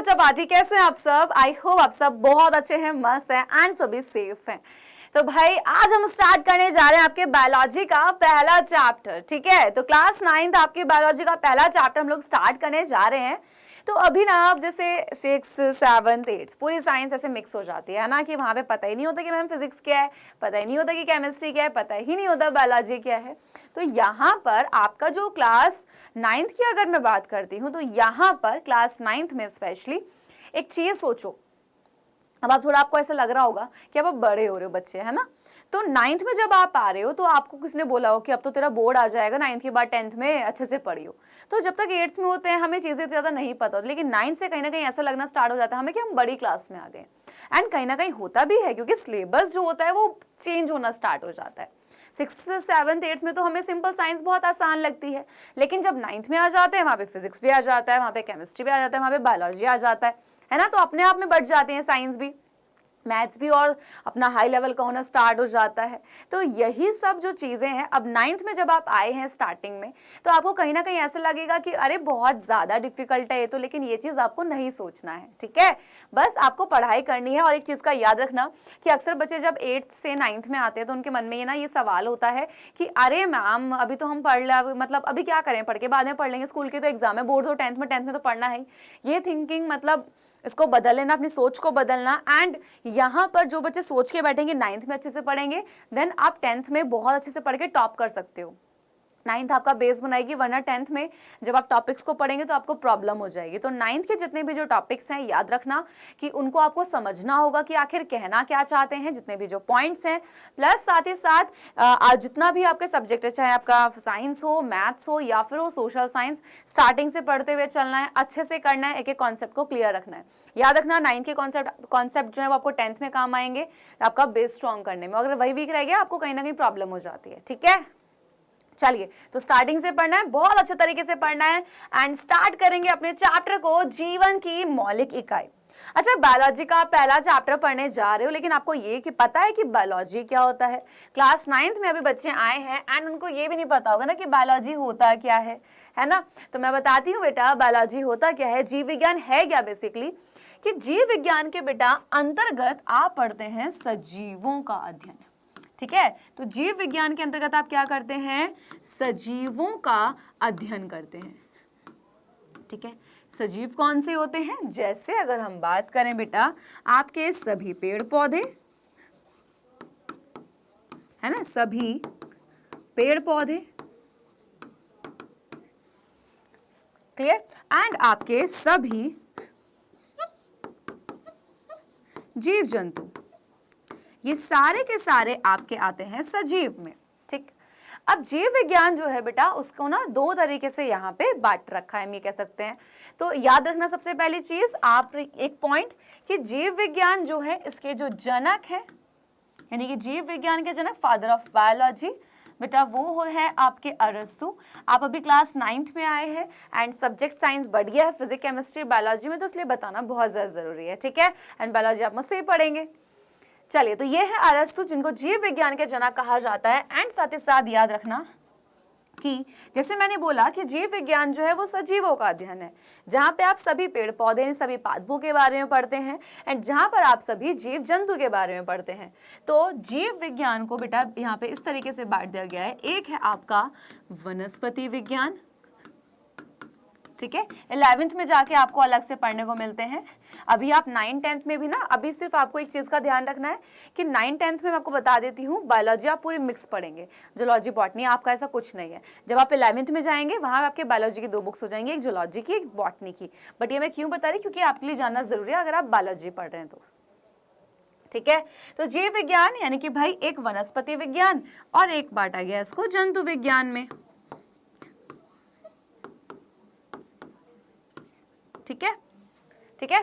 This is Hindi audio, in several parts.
बच्चा पार्टी, कैसे हैं आप सब? आई होप आप सब बहुत अच्छे हैं, मस्त हैं एंड सभी सेफ हैं। तो भाई आज हम स्टार्ट करने जा रहे हैं आपके बायोलॉजी का पहला चैप्टर। ठीक है, तो क्लास 9th आपकी बायोलॉजी का पहला चैप्टर हम लोग स्टार्ट करने जा रहे हैं। तो अभी ना आप जैसे 6th 7th 8th पूरी साइंस ऐसे मिक्स हो जाती है ना, कि वहाँ पे पता ही नहीं होता कि मैम फिजिक्स क्या है, पता ही नहीं होता कि केमिस्ट्री क्या है, पता ही नहीं होता बायोलॉजी क्या है। तो यहाँ पर आपका जो क्लास 9th की अगर मैं बात करती हूँ, तो यहाँ पर क्लास 9th में स्पेशली एक चीज़ सोचो। अब आप थोड़ा, आपको ऐसा लग रहा होगा कि अब आप बड़े हो रहे हो बच्चे, है ना। तो 9th में जब आप आ रहे हो तो आपको किसने बोला हो कि अब तो तेरा बोर्ड आ जाएगा 9th के बाद 10th में अच्छे से पढ़ी हो। तो जब तक 8th में होते हैं हमें चीज़ें ज़्यादा नहीं पता होती, लेकिन 9th से कहीं ना कहीं ऐसा लगना स्टार्ट हो जाता है हमें कि हम बड़ी क्लास में आ गए। एंड कहीं ना कहीं होता भी है, क्योंकि सिलेबस जो होता है वो चेंज होना स्टार्ट हो जाता है। 6th 7th 8th में तो हमें सिंपल साइंस बहुत आसान लगती है, लेकिन जब 9th में आ जाते हैं वहाँ पे फिजिक्स भी आ जाता है, वहाँ पे केमिस्ट्री भी आ जाता है, वहाँ पे बायोलॉजी आ जाता है ना। तो अपने आप में बढ़ जाते हैं साइंस भी, मैथ्स भी, और अपना हाई लेवल का होना स्टार्ट हो जाता है। तो यही सब जो चीज़ें हैं, अब 9th में जब आप आए हैं स्टार्टिंग में, तो आपको कहीं ना कहीं ऐसा लगेगा कि अरे बहुत ज़्यादा डिफिकल्ट है ये तो, लेकिन ये चीज़ आपको नहीं सोचना है। ठीक है, बस आपको पढ़ाई करनी है। और एक चीज़ का याद रखना कि अक्सर बच्चे जब 8th से 9th में आते हैं तो उनके मन में ये सवाल होता है कि अरे मैम अभी तो हम पढ़ ले, मतलब अभी क्या करें पढ़ के, बाद में पढ़ लेंगे, स्कूल की तो एग्जाम है, बोर्ड तो 10th में तो पढ़ना है। ये थिंकिंग, मतलब इसको बदल लेना, अपनी सोच को बदलना। एंड यहाँ पर जो बच्चे सोच के बैठेंगे 9th में अच्छे से पढ़ेंगे, देन आप 10th में बहुत अच्छे से पढ़ के टॉप कर सकते हो। 9th आपका बेस बनाएगी, वरना 10th में जब आप टॉपिक्स को पढ़ेंगे तो आपको प्रॉब्लम हो जाएगी। तो 9th के जितने भी जो टॉपिक्स हैं, याद रखना कि उनको आपको समझना होगा कि आखिर कहना क्या चाहते हैं, जितने भी जो पॉइंट्स हैं, प्लस साथ ही साथ जितना भी आपके सब्जेक्ट है, चाहे आपका साइंस हो, मैथ्स हो या फिर हो सोशल साइंस, स्टार्टिंग से पढ़ते हुए चलना है, अच्छे से करना है, एक एक कॉन्सेप्ट को क्लियर रखना है। याद रखना 9th के कॉन्सेप्ट जो है वो आपको 10th में काम आएंगे, आपका बेस स्ट्रॉन्ग करने में। अगर वही वीक रह गया आपको कहीं ना कहीं प्रॉब्लम हो जाती है। ठीक है, चलिए तो स्टार्टिंग से पढ़ना है, बहुत अच्छे तरीके से पढ़ना है। एंड स्टार्ट करेंगे अपने चैप्टर को, जीवन की मौलिक इकाई। अच्छा, बायोलॉजी का पहला चैप्टर पढ़ने जा रहे हो, लेकिन आपको ये कि पता है कि बायोलॉजी क्या होता है? क्लास 9th में अभी बच्चे आए हैं एंड उनको ये भी नहीं पता होगा ना कि बायोलॉजी होता क्या है ना। तो मैं बताती हूँ बेटा, बायोलॉजी होता क्या है, जीव विज्ञान है क्या बेसिकली, कि जीव विज्ञान के बेटा अंतर्गत आप पढ़ते हैं सजीवों का अध्ययन। ठीक है, तो जीव विज्ञान के अंतर्गत आप क्या करते हैं, सजीवों का अध्ययन करते हैं। ठीक है, सजीव कौन से होते हैं? जैसे अगर हम बात करें बेटा, आपके सभी पेड़ पौधे, है ना, सभी पेड़ पौधे, क्लियर, एंड आपके सभी जीव जंतु, ये सारे के सारे आपके आते हैं सजीव में। ठीक, अब जीव विज्ञान जो है बेटा, उसको ना दो तरीके से यहाँ पे बांट रखा है, हम ये कह सकते हैं। तो याद रखना सबसे पहली चीज, आप एक पॉइंट, कि जीव विज्ञान जो है इसके जो जनक है, यानी कि जीव विज्ञान के जनक, फादर ऑफ बायोलॉजी बेटा, वो है आपके अरस्तु। आप अभी क्लास 9th में आए हैं एंड सब्जेक्ट साइंस बढ़ गया है फिजिक्स केमिस्ट्री बायोलॉजी में, तो इसलिए बताना बहुत ज़्यादा जरूरी है। ठीक है, एंड बायोलॉजी आप मुझसे ही पढ़ेंगे। चलिए, तो ये है अरस्तु, जिनको जीव विज्ञान के जनक कहा जाता है। एंड साथ ही साथ याद रखना कि जैसे मैंने बोला कि जीव विज्ञान जो है वो सजीवों का अध्ययन है, जहाँ पे आप सभी पेड़ पौधे, सभी पादपों के बारे में पढ़ते हैं, एंड जहाँ पर आप सभी जीव जंतु के बारे में पढ़ते हैं। तो जीव विज्ञान को बेटा यहाँ पे इस तरीके से बांट दिया गया है। एक है आपका वनस्पति विज्ञान, ठीक है, 11th में जाके आपको अलग से पढ़ने को मिलते हैं। अभी आप 9th 10th में भी ना, अभी सिर्फ आपको एक चीज़ का ध्यान रखना है कि 9th 10th में मैं आपको बता देती हूँ, बायोलॉजी आप पूरी मिक्स पढ़ेंगे, जूलॉजी बॉटनी आपका ऐसा कुछ नहीं है। जब आप 11th में जाएंगे वहाँ आपके बायोलॉजी की 2 बुक्स हो जाएंगी, एक जूलॉजी की, एक बॉटनी की। बट ये मैं क्यों बता रही, क्योंकि आपके लिए जानना जरूरी है अगर आप बायोलॉजी पढ़ रहे हैं तो। ठीक है, तो जीव विज्ञान यानी कि भाई एक वनस्पति विज्ञान, और एक बांटा गया इसको जंतु विज्ञान में। ठीक है, ठीक है,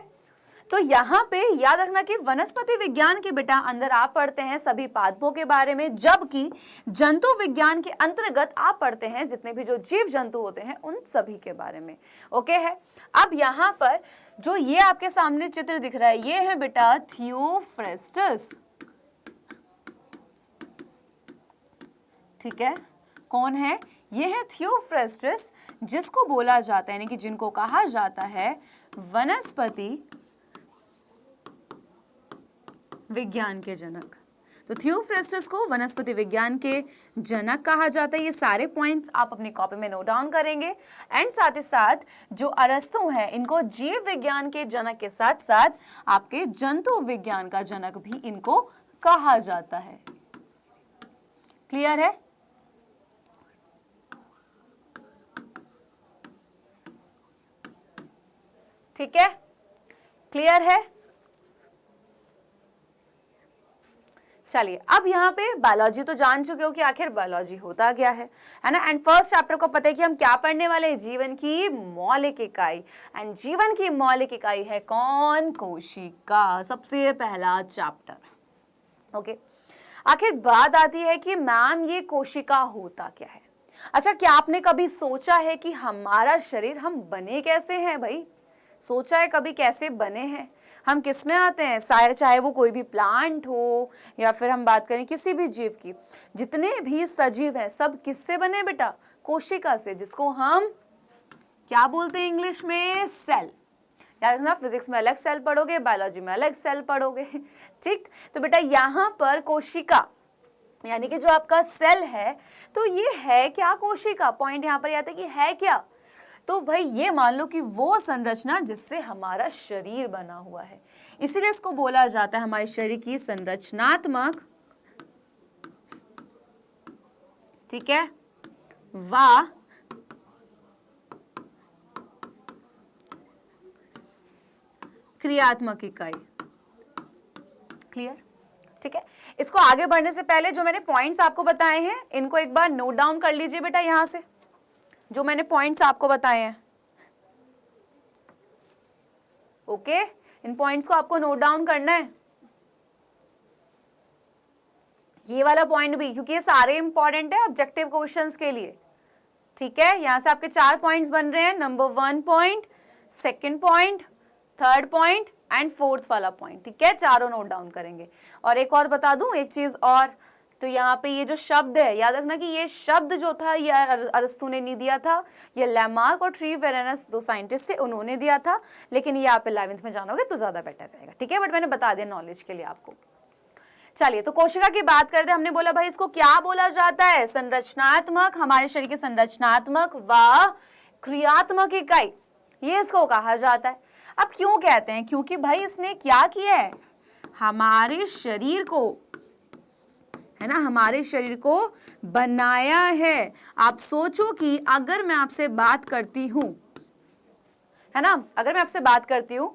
तो यहाँ पे याद रखना कि वनस्पति विज्ञान के बेटा अंदर आप पढ़ते हैं सभी पादपों के बारे में, जबकि जंतु विज्ञान के अंतर्गत आप पढ़ते हैं जितने भी जो जीव जंतु होते हैं उन सभी के बारे में। ओके है, अब यहाँ पर जो ये आपके सामने चित्र दिख रहा है, ये है बेटा थियोफ्रेस्टस। ठीक है, कौन है ये है थियोफ्रेस्टस, जिसको बोला जाता है यानी कि जिनको कहा जाता है वनस्पति विज्ञान के जनक। तो थियोफ्रेस्टस को वनस्पति विज्ञान के जनक कहा जाता है। ये सारे पॉइंट्स आप अपनी कॉपी में नोट डाउन करेंगे। एंड साथ ही साथ जो अरस्तु है इनको जीव विज्ञान के जनक के साथ साथ आपके जंतु विज्ञान का जनक भी इनको कहा जाता है। क्लियर है? ठीक है, क्लियर है? चलिए अब यहाँ पे बायोलॉजी तो जान चुके हो कि आखिर बायोलॉजी होता क्या है ना। एंड फर्स्ट चैप्टर को पता है कि हम क्या पढ़ने वाले हैं, जीवन की मौलिक इकाई। एंड जीवन की मौलिक इकाई है कौन? कोशिका, सबसे पहला चैप्टर। ओके, आखिर बात आती है कि मैम ये कोशिका होता क्या है। अच्छा, क्या आपने कभी सोचा है कि हमारा शरीर हम बने कैसे हैं भाई? सोचा है कभी कैसे बने हैं? हम किस में आते हैं? चाहे वो कोई भी प्लांट हो या फिर हम बात करें किसी भी जीव की, जितने भी सजीव हैं सब किससे बने बेटा? कोशिका से, जिसको हम क्या बोलते हैं इंग्लिश में? सेल। याद रखना, फिजिक्स में अलग सेल पढ़ोगे, बायोलॉजी में अलग सेल पढ़ोगे। ठीक, तो बेटा यहाँ पर कोशिका यानी कि जो आपका सेल है, तो ये है क्या? कोशिका। पॉइंट यहाँ पर आता है कि है क्या? तो भाई ये मान लो कि वो संरचना जिससे हमारा शरीर बना हुआ है, इसीलिए इसको बोला जाता है हमारे शरीर की संरचनात्मक, ठीक है, व क्रियात्मक इकाई। क्लियर? ठीक है, इसको आगे बढ़ने से पहले जो मैंने पॉइंट्स आपको बताए हैं इनको एक बार नोट डाउन कर लीजिए बेटा। यहां से जो मैंने पॉइंट्स आपको बताए हैं, ओके, इन पॉइंट्स को आपको नोट डाउन करना है। ये वाला पॉइंट भी, क्योंकि ये सारे इंपॉर्टेंट है ऑब्जेक्टिव क्वेश्चंस के लिए। ठीक है, यहां से आपके 4 पॉइंट्स बन रहे हैं, number 1 point, second point, third point and fourth वाला पॉइंट। ठीक है, चारों नोट डाउन करेंगे। और एक और बता दूं, एक चीज और, तो यहाँ पे ये जो शब्द है, याद रखना कि ये शब्द जो था ये अरस्तु ने नहीं दिया था, ये लैमार्क और ट्रीवेरेनस दो साइंटिस्ट थे, उन्होंने दिया था। लेकिन ये आप 11th में जानोगे तो ज्यादा बेटर रहेगा। ठीक है, बट मैंने बता दिया नॉलेज के लिए आपको। चलिए, तो कोशिका की बात करते हैं। हमने बोला भाई इसको क्या बोला जाता है? संरचनात्मक, हमारे शरीर की संरचनात्मक व क्रियात्मक इकाई, ये इसको कहा जाता है। अब क्यों कहते हैं? क्योंकि भाई इसने क्या किया है? हमारे शरीर को, है ना, हमारे शरीर को बनाया है। आप सोचो कि अगर मैं आपसे बात करती हूं, है ना, अगर मैं आपसे बात करती हूं,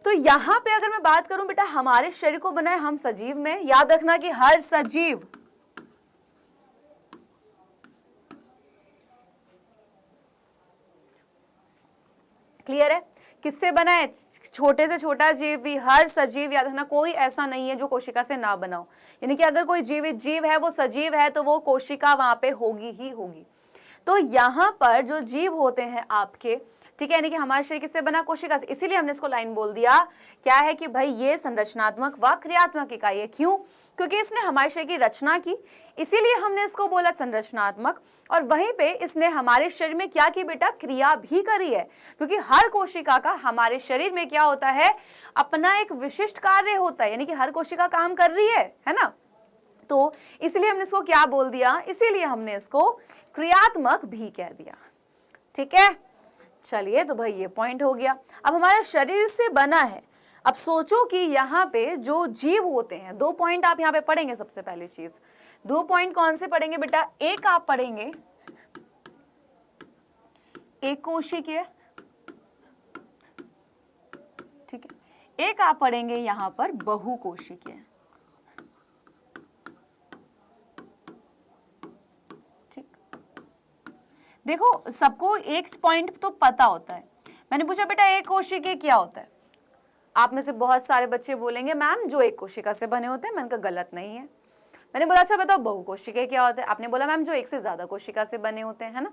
तो यहां पे अगर मैं बात करूं बेटा हमारे शरीर को बनाए हम सजीव में, याद रखना कि हर सजीव क्लियर है किससे बना है? छोटे से छोटा जीव भी, हर सजीव, याद रखना कोई ऐसा नहीं है जो कोशिका से ना बना हो। यानी कि अगर कोई जीवित जीव है वो सजीव है तो वो कोशिका वहां पे होगी ही होगी। तो यहाँ पर जो जीव होते हैं आपके, ठीक है, यानी कि हमारे शरीर किससे बना? कोशिका से। इसीलिए हमने इसको लाइन बोल दिया क्या है कि भाई ये संरचनात्मक व क्रियात्मक इकाई है। क्यों? क्योंकि इसने हमारे शरीर की रचना की, इसीलिए हमने इसको बोला संरचनात्मक। और वहीं पे इसने हमारे शरीर में क्या की बेटा? क्रिया भी करी है। क्योंकि हर कोशिका का हमारे शरीर में क्या होता है? अपना एक विशिष्ट कार्य होता है, यानी कि हर कोशिका काम कर रही है ना। तो इसलिए हमने इसको क्या बोल दिया? इसीलिए हमने इसको क्रियात्मक भी कह दिया। ठीक है, चलिए, तो भाई ये पॉइंट हो गया। अब हमारा शरीर से बना है। अब सोचो कि यहाँ पे जो जीव होते हैं, 2 पॉइंट आप यहाँ पे पढ़ेंगे। सबसे पहली चीज, 2 पॉइंट कौन से पढ़ेंगे बेटा? एक आप पढ़ेंगे एक कोशिकीय, ठीक है, एक आप पढ़ेंगे यहाँ पर बहुकोशिकीय। देखो, सबको एक पॉइंट तो पता होता है। मैंने पूछा बेटा एक कोशिकीय क्या होता है? आप में से बहुत सारे बच्चे बोलेंगे मैम जो एक कोशिका से बने होते हैं। मैंने कहा गलत नहीं है। मैंने बोला अच्छा बताओ बहुकोशिकीय क्या होता है? आपने बोला मैम जो एक से ज्यादा कोशिका से बने होते हैं, है ना।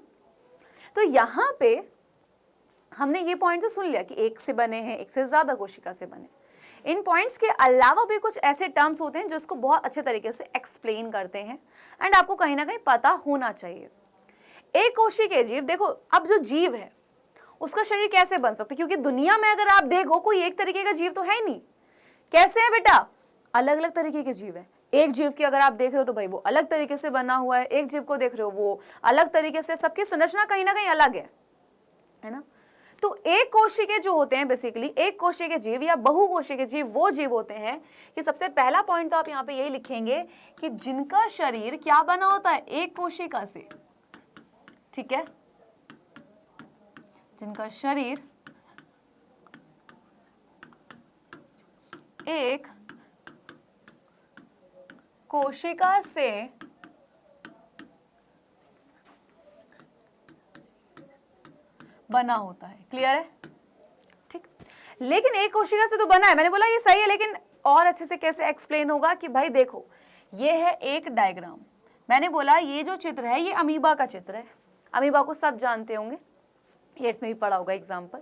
तो यहाँ पे हमने ये पॉइंट तो सुन लिया कि एक से बने हैं, एक से ज्यादा कोशिका से बने। इन पॉइंट्स के अलावा भी कुछ ऐसे टर्म्स होते हैं जो इसको बहुत अच्छे तरीके से एक्सप्लेन करते हैं एंड आपको कहीं ना कहीं पता होना चाहिए। एक कोशिकीय जीव, देखो अब जो जीव है उसका शरीर कैसे बन सकता है, क्योंकि दुनिया में अगर आप देखो कोई एक तरीके का जीव तो है ही नहीं। कैसे है बेटा, अलग अलग तरीके के जीव है। एक जीव की अगर आप देख रहे हो तो भाई वो अलग तरीके से बना हुआ है, एक जीव को देख रहे हो वो अलग तरीके से, सबकी संरचना कहीं ना कहीं अलग है ना। तो एक कोशिकीय जो होते हैं बेसिकली, एक कोशिकीय जीव या बहुकोशिकीय जीव वो जीव होते हैं कि सबसे पहला पॉइंट तो आप यहाँ पे यही लिखेंगे कि जिनका शरीर क्या बना होता है, एक कोशिका से, ठीक है, जिनका शरीर एक कोशिका से बना होता है। क्लियर है, ठीक। लेकिन एक कोशिका से तो बना है, मैंने बोला ये सही है, लेकिन और अच्छे से कैसे एक्सप्लेन होगा कि भाई देखो ये है एक डायग्राम, मैंने बोला ये जो चित्र है ये अमीबा का चित्र है। अमीबा को सब जानते होंगे, 8th में भी पढ़ा होगा एग्जाम्पल।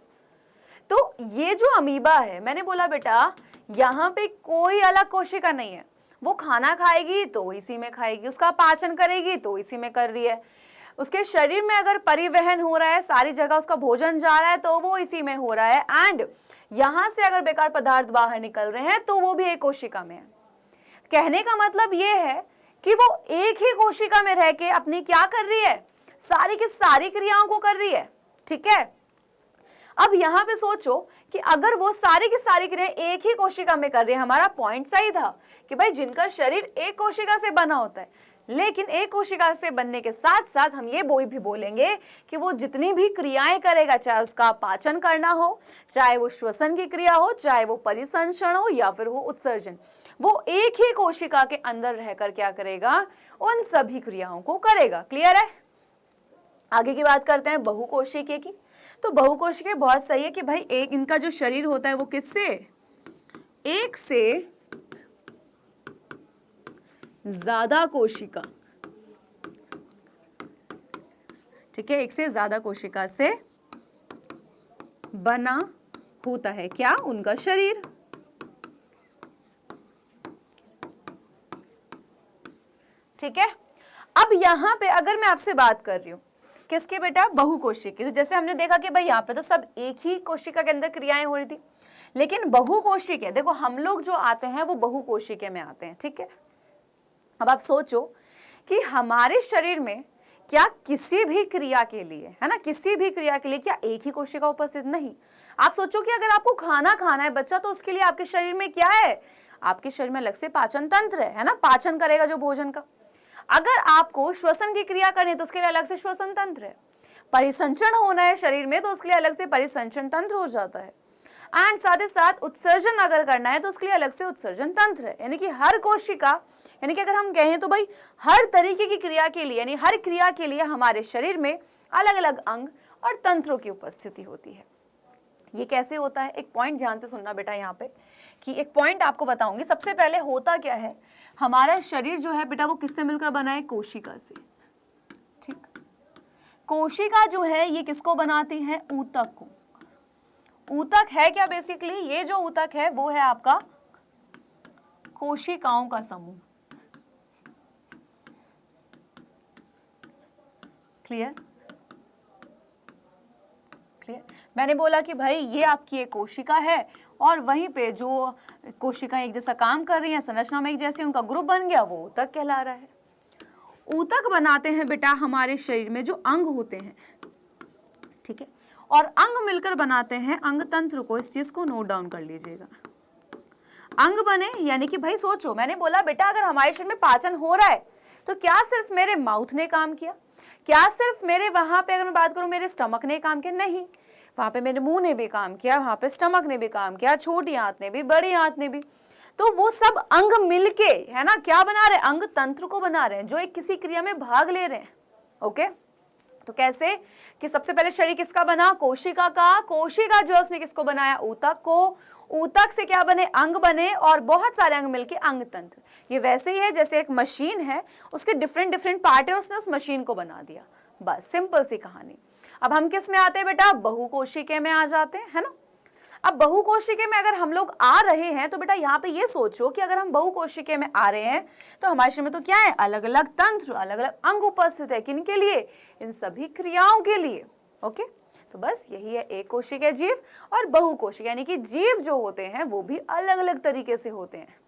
तो ये जो अमीबा है, मैंने बोला बेटा यहाँ पे कोई अलग कोशिका नहीं है, वो खाना खाएगी तो इसी में खाएगी, उसका पाचन करेगी तो इसी में कर रही है, उसके शरीर में अगर परिवहन हो रहा है, सारी जगह उसका भोजन जा रहा है तो वो इसी में हो रहा है, एंड यहां से अगर बेकार पदार्थ बाहर निकल रहे हैं तो वो भी एक कोशिका में है। कहने का मतलब ये है कि वो एक ही कोशिका में रह के अपनी क्या कर रही है, सारी की सारी क्रियाओं को कर रही है, ठीक है। अब यहां पे सोचो कि अगर वो सारी की सारी क्रियाएं एक ही कोशिका में कर रही है, हमारा पॉइंट सही था कि भाई जिनका शरीर एक कोशिका से बना होता है, लेकिन एक कोशिका से बनने के साथ साथ हम ये भी बोलेंगे कि वो जितनी भी क्रियाएं करेगा, चाहे उसका पाचन करना हो, चाहे वो श्वसन की क्रिया हो, चाहे वो परिसंचरण हो या फिर वो उत्सर्जन, वो एक ही कोशिका के अंदर रहकर क्या करेगा, उन सभी क्रियाओं को करेगा। क्लियर है। आगे की बात करते हैं बहुकोशिकीय की। तो बहुकोशिकीय बहुत सही है कि भाई एक इनका जो शरीर होता है वो किससे, एक से ज्यादा कोशिका, ठीक है, एक से ज्यादा कोशिका से बना होता है क्या, उनका शरीर। ठीक है। अब यहां पे अगर मैं आपसे बात कर रही हूं किसके बेटा, बहुकोशिकीय, तो जैसे हमने देखा कि भाई यहाँ पे तो सब एक ही कोशिका के अंदर क्रियाएं हो रही थी, लेकिन बहुकोशिकीय, देखो हम लोग जो आते हैं वो बहुकोशिकीय में आते हैं, ठीक है। अब आप सोचो कि हमारे शरीर में क्या किसी भी क्रिया के लिए, है ना, किसी भी क्रिया के लिए क्या एक ही कोशिका उपस्थित, नहीं। आप सोचो कि अगर आपको खाना खाना है बच्चा, तो उसके लिए आपके शरीर में क्या है, आपके शरीर में अलग से पाचन तंत्र है ना, पाचन करेगा जो भोजन का। अगर आपको श्वसन की क्रिया करनी है तो उसके लिए अलग से श्वसन तंत्र है, परिसंचरण होना है शरीर में तो उसके लिए अलग से परिसंचरण तंत्र हो जाता है, एंड साथ ही साथ उत्सर्जन अगर करना है तो उसके लिए अलग से उत्सर्जन तंत्र है। यानी कि हर कोशिका, यानी कि अगर हम कहें तो भाई हर तरीके की क्रिया के लिए, यानी हर क्रिया के लिए हमारे शरीर में अलग अलग अंग और तंत्रों की उपस्थिति होती है। ये कैसे होता है, एक पॉइंट ध्यान से सुनना बेटा यहाँ पे, कि एक पॉइंट आपको बताऊंगी। सबसे पहले होता क्या है, हमारा शरीर जो है बेटा वो किससे मिलकर बना है, कोशिका से, ठीक। कोशिका जो है ये किसको बनाती है, ऊतक को। ऊतक है क्या बेसिकली, ये जो ऊतक है वो है आपका कोशिकाओं का समूह। Clear, clear. मैंने बोला कि भाई ये आपकी एक कोशिका है और वहीं पे जो कोशिकाएं एक जैसा काम कर रही हैं, संरचना में एक जैसे, उनका ग्रुप बन गया, वो ऊतक कहला रहा है। ऊतक बनाते हैं बेटा हमारे शरीर में जो अंग होते हैं, ठीक है, और अंग मिलकर बनाते हैं अंग तंत्र को। इस चीज को नोट डाउन कर लीजिएगा। अंग बने यानी कि भाई सोचो, मैंने बोला बेटा अगर हमारे शरीर में पाचन हो रहा है तो क्या सिर्फ मेरे माउथ ने काम किया, क्या सिर्फ मेरे वहां पे अगर मैं बात करूं मेरे स्टमक ने काम किया, नहीं, वहां पे मेरे मुंह ने भी काम किया, वहां पे स्टमक ने भी काम किया, छोटी आंत ने भी, बड़ी आंत ने भी। तो वो सब अंग मिलके, है ना, क्या बना रहे हैं, अंग तंत्र को बना रहे हैं जो एक किसी क्रिया में भाग ले रहे हैं। ओके, तो कैसे कि सबसे पहले शरीर किसका बना, कोशिका का। कोशिका जो है उसने किसको बनाया, ऊतक को। ऊतक से क्या बने, अंग बने, और बहुत सारे अंग मिलके अंग तंत्र। ये वैसे ही है जैसे एक मशीन है, उसके डिफरेंट डिफरेंट पार्ट है, उसने उस मशीन को बना दिया, बस सिंपल सी कहानी। अब हम किस में आते हैं बेटा, बहुकोशिकीय में आ जाते हैं, है ना। अब बहुकोशिकीय में अगर हम लोग आ रहे हैं तो बेटा यहाँ पे ये सोचो कि अगर हम बहुकोशिकीय में आ रहे हैं तो हमारे शरीर में तो क्या है, अलग अलग तंत्र, अलग अलग अंग उपस्थित है। किन के लिए? इन सभी क्रियाओं के लिए। ओके, तो बस यही है एक कोशिकीय जीव और बहुकोशिकीय, यानी कि जीव जो होते हैं वो भी अलग अलग तरीके से होते हैं।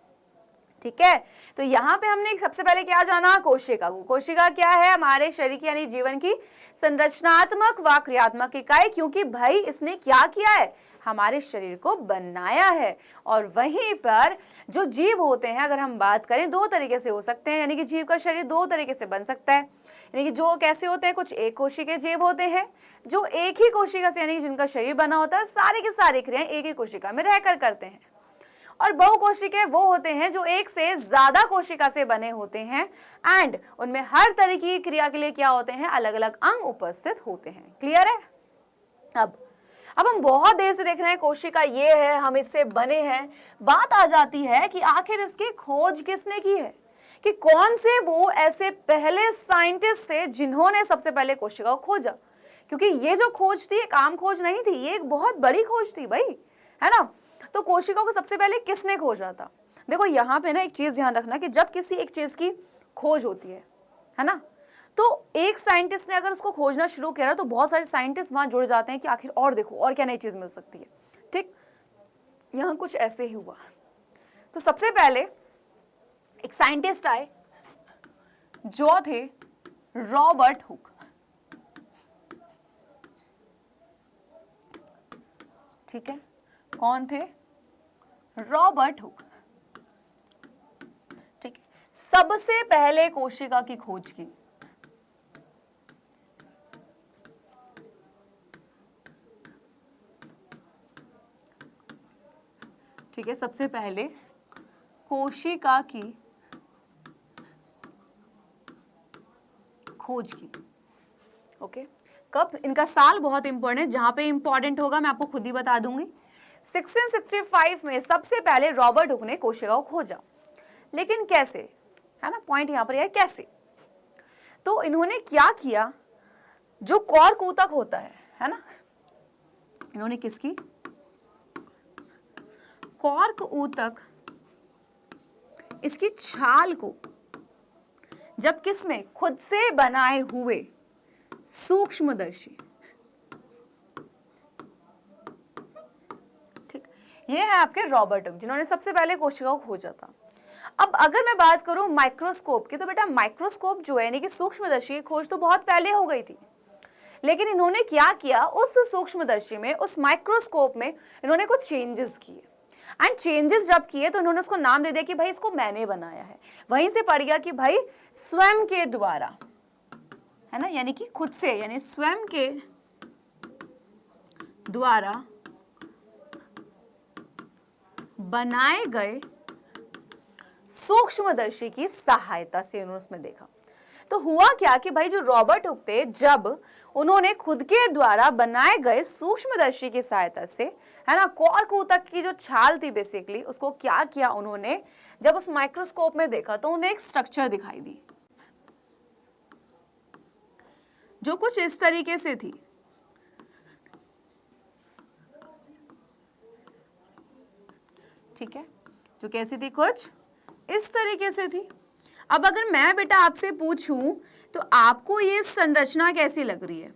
ठीक है, तो यहाँ पे हमने सबसे पहले क्या जाना, कोशिका को। कोशिका क्या है? हमारे शरीर की यानी जीवन की संरचनात्मक व क्रियात्मक इकाई, क्योंकि भाई इसने क्या किया है, हमारे शरीर को बनाया है। और वहीं पर जो जीव होते हैं, अगर हम बात करें, दो तरीके से हो सकते हैं, यानी कि जीव का शरीर दो तरीके से बन सकता है। यानी कि जो कैसे होते हैं, कुछ एक कोशिकीय जीव होते हैं जो एक ही कोशिका से, यानी कि जिनका शरीर बना होता है, सारे के सारे क्रियाएं एक ही कोशिका में रहकर करते हैं। और बहुकोशिकीय वो होते हैं जो एक से ज्यादा कोशिका से बने होते हैं एंड उनमें हर तरह की क्रिया के लिए क्या होते हैं, अलग अलग अंग उपस्थित होते हैं। क्लियर है? अब हम बहुत देर से देख रहे हैं कोशिका ये है, हम इससे बने हैं। बात आ जाती है कि आखिर इसकी खोज किसने की है, कि कौन से वो ऐसे पहले साइंटिस्ट थे जिन्होंने सबसे पहले कोशिका को खोजा। क्योंकि ये जो खोज थी एक आम खोज नहीं थी, ये एक बहुत बड़ी खोज थी भाई, है ना। तो कोशिका को सबसे पहले किसने खोजा था? देखो यहाँ पे ना एक चीज ध्यान रखना कि जब किसी एक चीज की खोज होती है ना, तो एक साइंटिस्ट ने अगर उसको खोजना शुरू किया तो बहुत सारे साइंटिस्ट वहां जुड़ जाते हैं कि आखिर और देखो और क्या नई चीज मिल सकती है। ठीक, यहाँ कुछ ऐसे ही हुआ। तो सबसे पहले एक साइंटिस्ट आए जो थे रॉबर्ट हुक। ठीक है, कौन थे? Robert Hooke. ठीक है, सबसे पहले कोशिका की खोज की। ठीक है, सबसे पहले कोशिका की खोज की। ओके, कब? इनका साल बहुत इंपॉर्टेंट, जहां पे इंपॉर्टेंट होगा मैं आपको खुद ही बता दूंगी। 1665 में सबसे पहले रॉबर्ट हुक ने कोशिका को खोजा। लेकिन कैसे, है ना, पॉइंट यहां पर यह कैसे। तो इन्होंने क्या किया, जो कॉर्क ऊतक होता है ना, इन्होंने किसकी? कॉर्क ऊतक, इसकी छाल को जब किसमें, खुद से बनाए हुए सूक्ष्मदर्शी, ठीक, ये है आपके रॉबर्ट हुक जिन्होंने सबसे पहले कोशिका को खोजा था। अब अगर मैं बात करूं माइक्रोस्कोप की, तो बेटा माइक्रोस्कोप जो है यानी कि सूक्ष्मदर्शी की खोज तो बहुत पहले हो गई थी, लेकिन इन्होंने क्या किया, उस सूक्ष्मदर्शी में, उस माइक्रोस्कोप में इन्होंने कुछ चेंजेस किए। एंड चेंजेस जब किए तो इन्होंने उसको नाम दे दिया कि भाई इसको मैंने बनाया है। वहीं से पड़ गया कि भाई स्वयं के द्वारा, है ना, यानी कि खुद से, यानी स्वयं के द्वारा बनाए गए सूक्ष्मदर्शी की सहायता से उन्होंने उसमें देखा। तो हुआ क्या कि भाई जो रॉबर्ट हुक थे, जब उन्होंने खुद के द्वारा बनाए गए सूक्ष्मदर्शी की सहायता से, है ना, कॉर्क ऊतक की जो छाल थी बेसिकली, उसको क्या किया उन्होंने, जब उस माइक्रोस्कोप में देखा तो उन्हें एक स्ट्रक्चर दिखाई दी जो कुछ इस तरीके से थी। ठीक है, जो कैसी थी, कुछ इस तरीके से थी। अब अगर मैं बेटा आपसे पूछूं तो आपको ये संरचना कैसी लग रही है,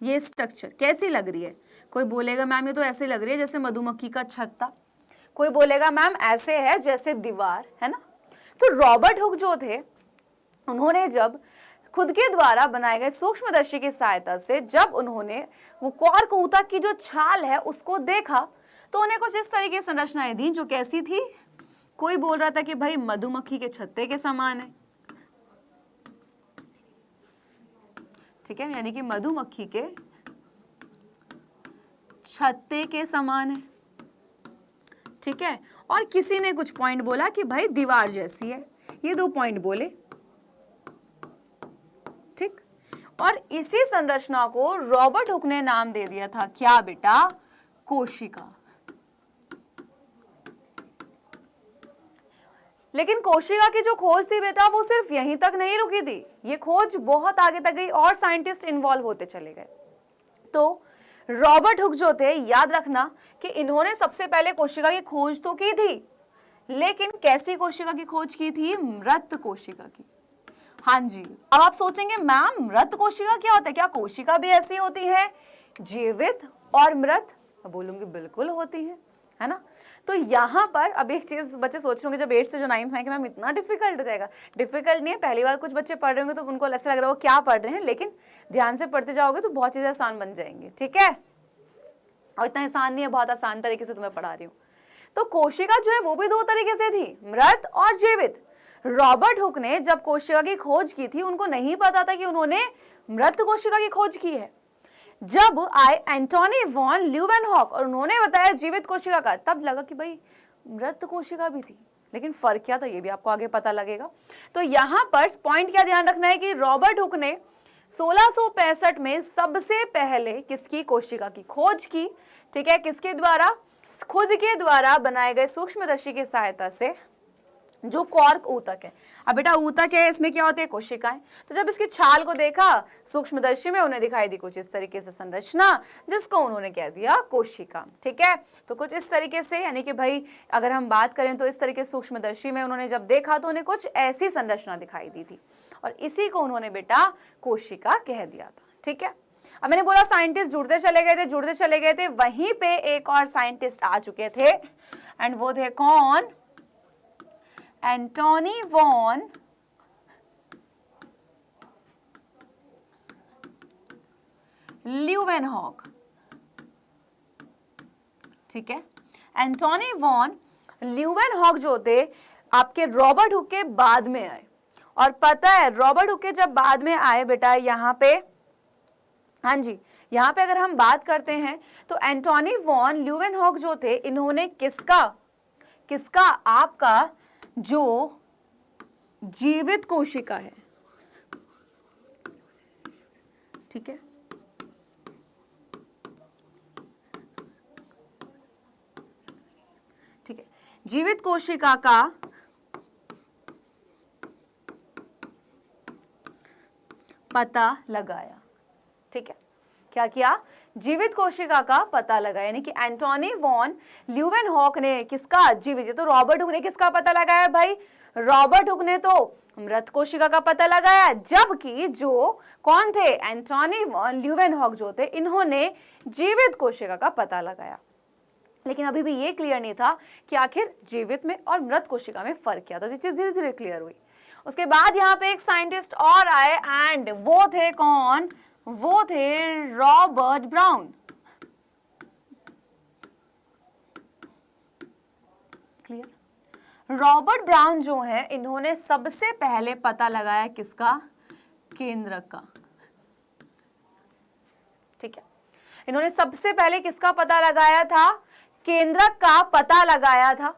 ये स्ट्रक्चर कैसी लग रही है? कोई बोलेगा मैम ये तो ऐसे लग रही है जैसे मधुमक्खी का छत्ता, कोई बोलेगा मैम ऐसे है जैसे दीवार, है ना। तो रॉबर्ट हुक जो थे, उन्होंने जब खुद के द्वारा बनाए गए सूक्ष्मदर्शी की सहायता से जब उन्होंने वो कॉर्क ऊतक की जो छाल है उसको देखा, तो उन्हें कुछ इस तरीके की संरचनाएं दी जो कैसी थी, कोई बोल रहा था कि भाई मधुमक्खी के छत्ते के समान है। ठीक है, यानी कि मधुमक्खी के छत्ते के समान है। ठीक है, और किसी ने कुछ पॉइंट बोला कि भाई दीवार जैसी है। ये दो पॉइंट बोले। ठीक, और इसी संरचना को रॉबर्ट हुक ने नाम दे दिया था, क्या बेटा, कोशिका। लेकिन कोशिका की जो खोज थी बेटा वो सिर्फ यहीं तक नहीं रुकी थी, ये खोज बहुत आगे तक गई और साइंटिस्ट इन्वॉल्व होते चले गए। तो रॉबर्ट हुक जो थे, याद रखना कि इन्होंने सबसे पहले कोशिका की खोज तो की थी, लेकिन कैसी कोशिका की खोज की थी? मृत कोशिका की। हाँ जी, अब आप सोचेंगे मैम मृत कोशिका क्या होता है, क्या कोशिका भी ऐसी होती है जीवित और मृत? मैं बोलूंगी बिल्कुल होती है ना। तो यहाँ पर अब एक चीज बच्चे सोच रहे होंगे जब 8 से जो 9th में है कि मैम इतना डिफिकल्ट हो जाएगा। डिफिकल्ट नहीं है, पहली बार कुछ बच्चे पढ़ रहे होंगे तो उनको ऐसा लग रहा हो क्या पढ़ रहे हैं, लेकिन ध्यान से पढ़ते जाओगे तो बहुत चीजें आसान बन जाएंगी, ठीक है। और इतना आसान नहीं है, बहुत आसान तरीके से तुम्हें पढ़ा रही हूँ। तो कोशिका जो है वो भी 2 तरीके से थी, मृत और जीवित। रॉबर्ट हुक ने जब कोशिका की खोज की थी, उनको नहीं पता था कि उन्होंने मृत कोशिका की खोज की है। जब आए एंटोनी वॉन ल्यूवेनहॉक और उन्होंने बताया जीवित कोशिका का, तब लगा कि भाई मृत कोशिका भी थी, लेकिन फर्क क्या था ये भी आपको आगे पता लगेगा। तो यहाँ पर पॉइंट क्या ध्यान रखना है कि रॉबर्ट हुक ने 1665 में सबसे पहले किसकी कोशिका की खोज की, ठीक है, किसके द्वारा? खुद के द्वारा बनाए गए सूक्ष्मदर्शी की सहायता से, जो कॉर्क ऊतक है। अब बेटा ऊतक है, इसमें क्या होते हैं? कोशिकाएं। तो जब इसकी छाल को देखा सूक्ष्मदर्शी में, उन्हें दिखाई दी कुछ इस तरीके से संरचना, जिसको उन्होंने कह दिया कोशिका, ठीक है। तो कुछ इस तरीके से, यानी कि भाई अगर हम बात करें तो इस तरीके सूक्ष्मदर्शी में उन्होंने जब देखा तो उन्हें कुछ ऐसी संरचना दिखाई दी थी, और इसी को उन्होंने बेटा कोशिका कह दिया था, ठीक है। अब मैंने बोला साइंटिस्ट जुड़ते चले गए थे, वहीं पे एक और साइंटिस्ट आ चुके थे, एंड वो थे कौन? एंटोनी वॉन ल्यूवेनहॉक, ठीक है। एंटोनी वॉन ल्यूवेनहॉक जो थे आपके रॉबर्ट हुक के बाद में आए, और पता है रॉबर्ट हुक के जब बाद में आए बेटा यहाँ पे, हाँ जी, यहाँ पे अगर हम बात करते हैं तो एंटोनी वॉन ल्यूवेनहॉक जो थे, इन्होंने किसका आपका जो जीवित कोशिका है, ठीक है, ठीक है, जीवित कोशिका का पता लगाया, ठीक है। क्या किया? जीवित कोशिका का पता लगाया, यानी कि एंटोनी वॉन ल्यूवेनहॉक ने किसका? जीवित। तो रॉबर्ट हुक ने किसका पता लगाया भाई? रॉबर्ट हुक ने तो मृत कोशिका का पता लगाया, जबकि जो कौन थे? एंटोनी वॉन ल्यूवेनहॉक जो थे, इन्होंने जीवित कोशिका का पता लगाया। लेकिन अभी भी ये क्लियर नहीं था कि आखिर जीवित में और मृत कोशिका में फर्क क्या था। तो ये चीज धीरे धीरे क्लियर हुई। उसके बाद यहाँ पे एक साइंटिस्ट और आए, एंड वो थे कौन? वो थे Robert brown. Clear? Robert brown जो है, इन्होंने सबसे पहले पता लगाया किसका? केंद्रक का, ठीक है। इन्होंने सबसे पहले किसका पता लगाया था? केंद्रक का पता लगाया था,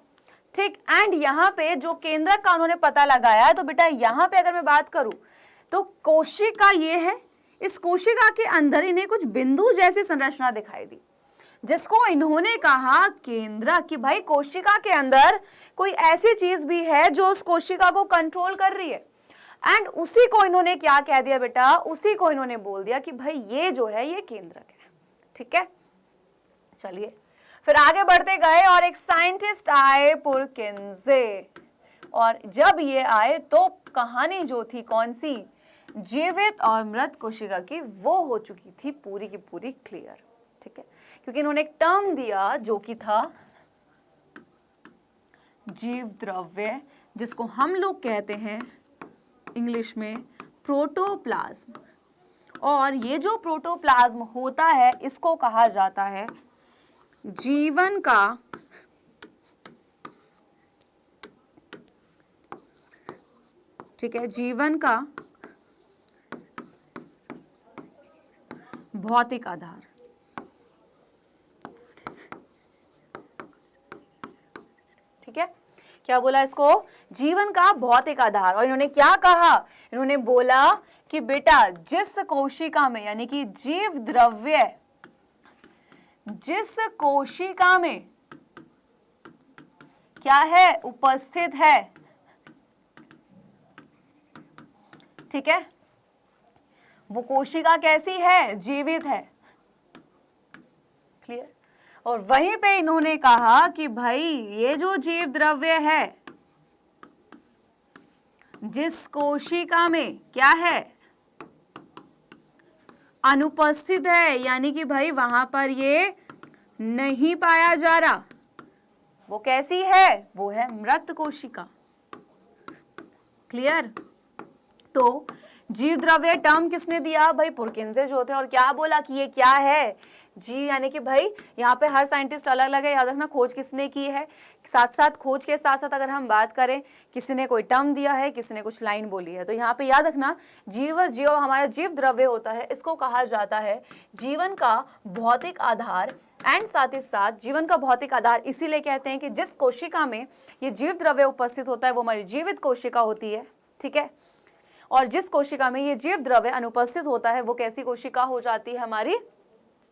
ठीक। एंड यहाँ पे जो केंद्रक का उन्होंने पता लगाया, तो बेटा यहाँ पे अगर मैं बात करूं तो कोशिका ये है, इस कोशिका के अंदर इन्हें कुछ बिंदु जैसी संरचना दिखाई दी, जिसको इन्होंने कहा केंद्रक, कि भाई कोशिका के अंदर कोई ऐसी चीज भी है जो उस कोशिका को कंट्रोल कर रही है। एंड उसी को इन्होंने क्या कह दिया बेटा? उसी को इन्होंने बोल दिया कि भाई ये जो है ये केंद्रक है, ठीक है। चलिए फिर आगे बढ़ते गए, और एक साइंटिस्ट आए पुरकिंजे, और जब ये आए तो कहानी जो थी कौन सी? जीवित और मृत कोशिका की, वो हो चुकी थी पूरी की पूरी क्लियर, ठीक है। क्योंकि इन्होंने एक टर्म दिया जो कि था जीव द्रव्य, जिसको हम लोग कहते हैं इंग्लिश में प्रोटोप्लाज्म। और ये जो प्रोटोप्लाज्म होता है, इसको कहा जाता है जीवन का ठीक है, जीवन का भौतिक आधार। ठीक है, क्या बोला इसको? जीवन का भौतिक आधार। और इन्होंने क्या कहा? इन्होंने बोला कि बेटा जिस कोशिका में, यानी कि जीव द्रव्य जिस कोशिका में क्या है, उपस्थित है, ठीक है, वो कोशिका कैसी है? जीवित है। और वहीं पे इन्होंने कहा कि भाई ये जो जीव द्रव्य है जिस कोशिका में क्या है, अनुपस्थित है, यानी कि भाई वहां पर ये नहीं पाया जा रहा, वो कैसी है, वो है मृत कोशिका। क्लियर? तो जीव द्रव्य टर्म किसने दिया भाई, पुरकिंसे जो थे, और क्या बोला कि ये क्या है जी, यानी कि भाई यहाँ पे हर साइंटिस्ट अलग अलग है, याद रखना खोज किसने की है, साथ साथ खोज के साथ साथ अगर हम बात करें किसी ने कोई टर्म दिया है, किसी ने कुछ लाइन बोली है, तो यहाँ पे याद रखना जीव हमारा जीव द्रव्य होता है, इसको कहा जाता है जीवन का भौतिक आधार। एंड साथ ही साथ जीवन का भौतिक आधार इसीलिए कहते हैं कि जिस कोशिका में ये जीव द्रव्य उपस्थित होता है वो हमारी जीवित कोशिका होती है, ठीक है, और जिस कोशिका में ये जीव द्रव्य अनुपस्थित होता है वो कैसी कोशिका हो जाती है, हमारी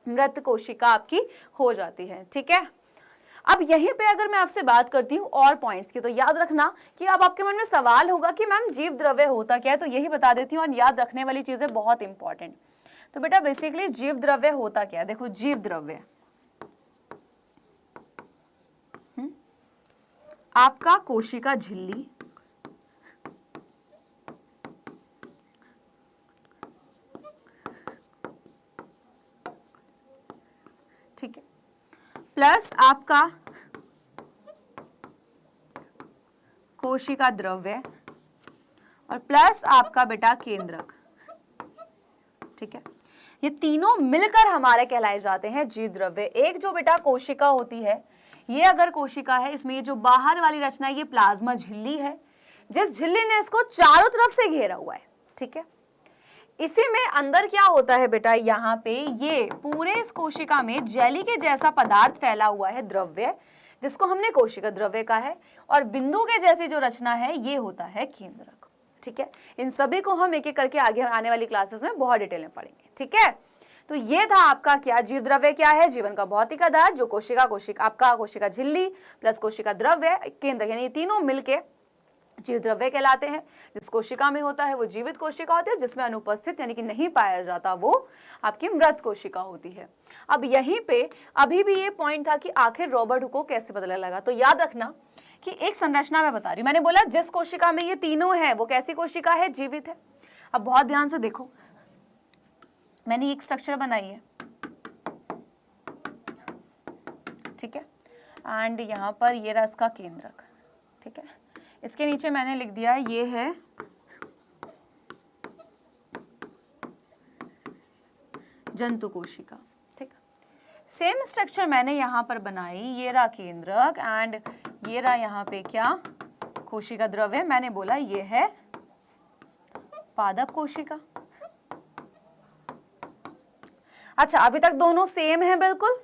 मृत कोशिका आपकी हो जाती है, ठीक है। अब यहीं पे अगर मैं आपसे बात करती हूँ और पॉइंट्स की, तो याद रखना कि अब आपके मन में सवाल होगा कि मैम जीव द्रव्य होता क्या है, तो यही बता देती हूँ, और याद रखने वाली चीजें बहुत इंपॉर्टेंट। तो बेटा बेसिकली जीव द्रव्य होता क्या है, देखो जीव द्रव्य आपका कोशिका झिल्ली, ठीक है, प्लस आपका कोशिका द्रव्य और प्लस आपका बेटा केंद्रक, ठीक है, ये तीनों मिलकर हमारे कहलाए जाते हैं जीव द्रव्य। एक जो बेटा कोशिका होती है, ये अगर कोशिका है, इसमें ये जो बाहर वाली रचना है ये प्लाज्मा झिल्ली है, जिस झिल्ली ने इसको चारों तरफ से घेरा हुआ है, ठीक है। इसी में अंदर क्या होता है बेटा, यहाँ पे ये पूरे इस कोशिका में जेली के जैसा पदार्थ फैला हुआ है द्रव्य, जिसको हमने कोशिका द्रव्य कहा है, और बिंदु के जैसी जो रचना है ये होता है केंद्रक, ठीक है। इन सभी को हम एक एक करके आगे आने वाली क्लासेस में बहुत डिटेल में पढ़ेंगे, ठीक है। तो ये था आपका क्या, जीव द्रव्य क्या है, जीवन का भौतिक आधार, जो कोशिका आपका कोशिका झिल्ली प्लस कोशिका द्रव्य केंद्र, यानी तीनों मिलके जीव द्रव्य कहलाते हैं। जिस कोशिका में होता है वो जीवित कोशिका होती है, जिसमें अनुपस्थित यानी कि नहीं पाया जाता वो आपकी मृत कोशिका होती है। अब यहीं पे अभी भी ये पॉइंट था कि आखिर रॉबर्ट हुक को कैसे पता लगा, तो याद रखना कि एक संरचना मैं बता रही हूँ, मैंने बोला जिस कोशिका में ये तीनों है वो कैसी कोशिका है, जीवित है। अब बहुत ध्यान से देखो, मैंने एक स्ट्रक्चर बनाई है, ठीक है, एंड यहाँ पर ये रहा इसका केंद्रक, ठीक है, इसके नीचे मैंने लिख दिया ये है जंतु कोशिका, ठीक। सेम स्ट्रक्चर मैंने यहाँ पर बनाई, ये रहा केंद्रक एंड ये रहा यहाँ पे क्या, कोशिका द्रव्य, मैंने बोला ये है पादप कोशिका। अच्छा, अभी तक दोनों सेम है बिल्कुल,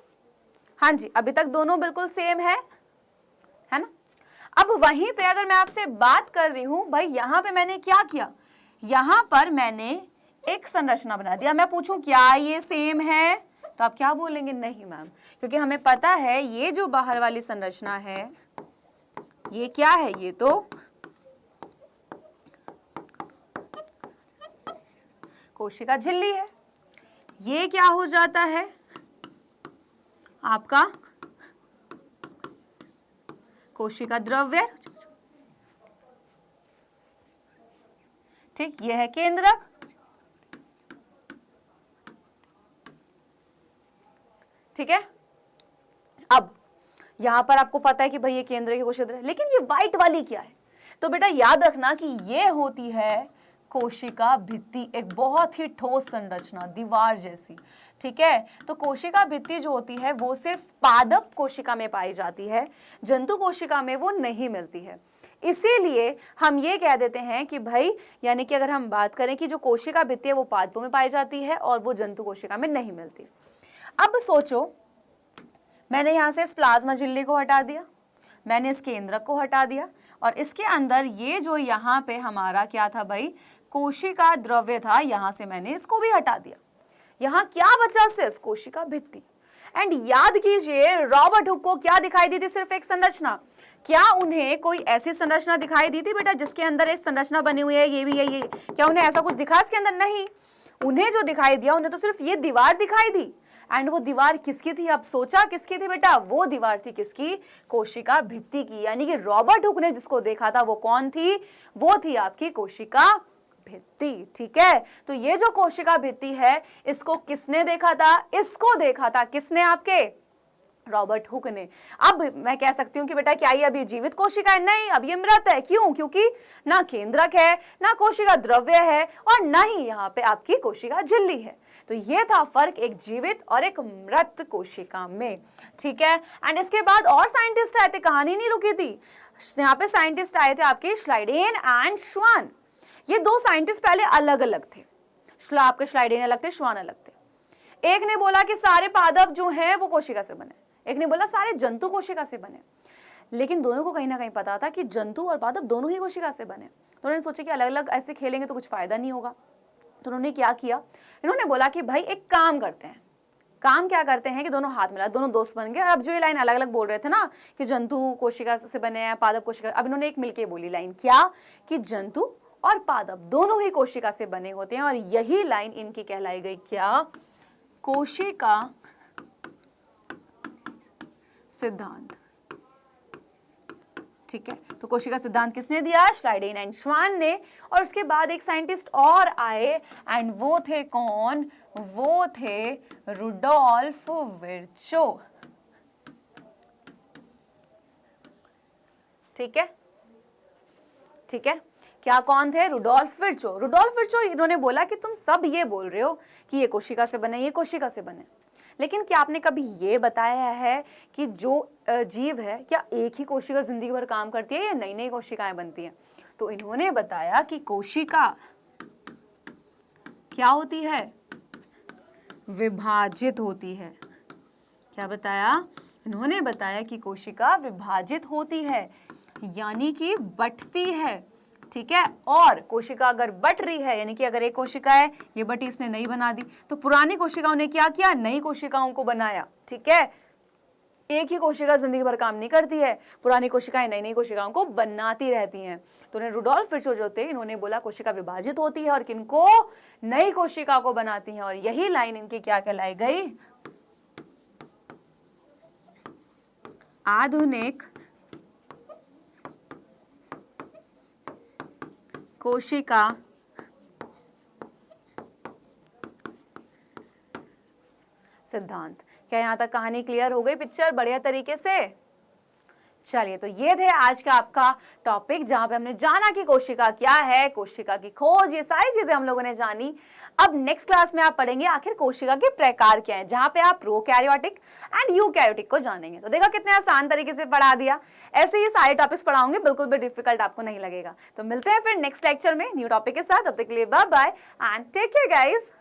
हाँ जी, अभी तक दोनों बिल्कुल सेम है ना। अब वहीं पे अगर मैं आपसे बात कर रही हूं भाई, यहां पे मैंने क्या किया, यहां पर मैंने एक संरचना बना दिया। मैं पूछूं क्या ये सेम है, तो आप क्या बोलेंगे, नहीं मैम, क्योंकि हमें पता है ये जो बाहर वाली संरचना है ये क्या है, ये तो कोशिका झिल्ली है। ये क्या हो जाता है आपका कोशिका द्रव्य, ठीक, यह है केंद्रक, ठीक है। अब यहां पर आपको पता है कि भाई ये केंद्र की कोशिका है, लेकिन ये व्हाइट वाली क्या है, तो बेटा याद रखना कि ये होती है कोशिका भित्ति, एक बहुत ही ठोस संरचना, दीवार जैसी, ठीक है। तो कोशिका भित्ति जो होती है वो सिर्फ पादप कोशिका में पाई जाती है, जंतु कोशिका में वो नहीं मिलती है। इसीलिए हम ये कह देते हैं कि भाई, यानी कि अगर हम बात करें कि जो कोशिका भित्ति है वो पादपों में पाई जाती है और वो जंतु कोशिका में नहीं मिलती। अब सोचो, मैंने यहाँ से इस प्लाज्मा झिल्ली को हटा दिया, मैंने इस केंद्रक को हटा दिया, और इसके अंदर ये जो यहाँ पे हमारा क्या था भाई, कोशिका द्रव्य था, यहाँ से मैंने इसको भी हटा दिया। यहाँ क्या बचा, सिर्फ कोशिका भित्ति। एंड याद कीजिए, रॉबर्ट हुक को क्या दिखाई दी थी, सिर्फ एक संरचना। क्या उन्हें कोई ऐसी संरचना दिखाई दी थी बेटा जिसके अंदर एक संरचना बनी हुई है, ये भी है, ये, क्या उन्हें ऐसा कुछ दिखा इसके अंदर, नहीं। उन्हें जो दिखाई दिया, उन्हें तो सिर्फ ये दीवार दिखाई दी, एंड वो दीवार किसकी थी? अब सोचा किसकी थी बेटा? वो दीवार थी किसकी? कोशिका भित्ति की। यानी कि रॉबर्ट हुक ने जिसको देखा था वो कौन थी? वो थी आपकी कोशिका भित्ति। ठीक है, तो ये जो कोशिका भित्ति है इसको किसने देखा था? इसको देखा था किसने? आपके रॉबर्ट हुक ने। अब मैं कह सकती हूँ कि बेटा क्या ये अभी जीवित कोशिका है? नहीं, अब ये मृत है। क्यों? क्योंकि ना केंद्रक है, ना कोशिका द्रव्य है, और ना ही यहाँ पे आपकी कोशिका झिल्ली है। तो ये था फर्क एक जीवित और एक मृत कोशिका में। ठीक है, एंड इसके बाद और साइंटिस्ट आए थे, कहानी नहीं रुकी थी। यहाँ पे साइंटिस्ट आए थे आपके श्लाइडेन एंड श्वान। ये दो साइंटिस्ट पहले अलग अलग थे, आपके श्लाइडेन अलग थे, श्वान अलग थे। एक ने बोला कि सारे पादप जो हैं वो कोशिका से बने, एक ने बोला सारे जंतु कोशिका से बने। लेकिन दोनों को कहीं ना कहीं पता था कि जंतु और पादप दोनों ही कोशिका से बने। तो उन्होंने सोचा कि अलग अलग ऐसे खेलेंगे तो कुछ फायदा नहीं होगा। तो उन्होंने क्या किया? इन्होंने बोला कि भाई एक काम करते हैं। काम क्या करते हैं कि दोनों हाथ मिला, दोनों दोस्त बन गए। अब जो ये लाइन अलग अलग बोल रहे थे ना कि जंतु कोशिका से बने हैं, पादप कोशिका, अब इन्होंने एक मिलके बोली लाइन, क्या? कि जंतु और पादप दोनों ही कोशिका से बने होते हैं। और यही लाइन इनकी कहलाई गई क्या? कोशिका सिद्धांत। ठीक है, तो कोशिका सिद्धांत किसने दिया? श्लाइडेन एंड श्वान ने। और उसके बाद एक साइंटिस्ट और आए एंड वो थे कौन? वो थे रुडोल्फ विर्चो। ठीक है, ठीक है, क्या कौन थे? Rudolf Virchow. रुडोल्फ विर्चो इन्होंने बोला कि तुम सब ये बोल रहे हो कि ये कोशिका से बने, ये कोशिका से बने, लेकिन क्या आपने कभी ये बताया है कि जो जीव है क्या एक ही कोशिका जिंदगी भर काम करती है या नई नई कोशिकाएं बनती हैं? तो इन्होंने बताया कि कोशिका क्या होती है? विभाजित होती है। क्या बताया? इन्होंने बताया कि कोशिका विभाजित होती है, यानी कि बंटती है। ठीक है, और कोशिका अगर बट रही है, यानी कि अगर एक कोशिका है ये बटी, इसने नई बना दी, तो पुरानी कोशिकाओं ने क्या किया? नई कोशिकाओं को बनाया। ठीक है, एक ही कोशिका जिंदगी भर काम नहीं करती है, पुरानी कोशिकाएं नई नई कोशिकाओं को बनाती रहती हैं। तो रुडोल्फ विर्चो जो थे इन्होंने बोला कोशिका विभाजित होती है और किनको? नई कोशिका को बनाती है। और यही लाइन इनकी क्या कहलाई गई? आधुनिक कोशिका सिद्धांत। क्या यहाँ तक कहानी क्लियर हो गई? पिक्चर बढ़िया तरीके से? चलिए, तो ये थे आज का आपका टॉपिक, जहां पे हमने जाना कि कोशिका क्या है, कोशिका की खोज, ये सारी चीजें हम लोगों ने जानी। अब नेक्स्ट क्लास में आप पढ़ेंगे आखिर कोशिका के प्रकार क्या हैं, जहां पे आप प्रोकैरियोटिक एंड यूकैरियोटिक को जानेंगे। तो देखा कितने आसान तरीके से पढ़ा दिया। ऐसे ही सारे टॉपिक्स पढ़ाऊंगे, बिल्कुल भी डिफिकल्ट आपको नहीं लगेगा। तो मिलते हैं फिर नेक्स्ट लेक्चर में न्यू टॉपिक के साथ। तब तक के लिए bye bye and take care guys.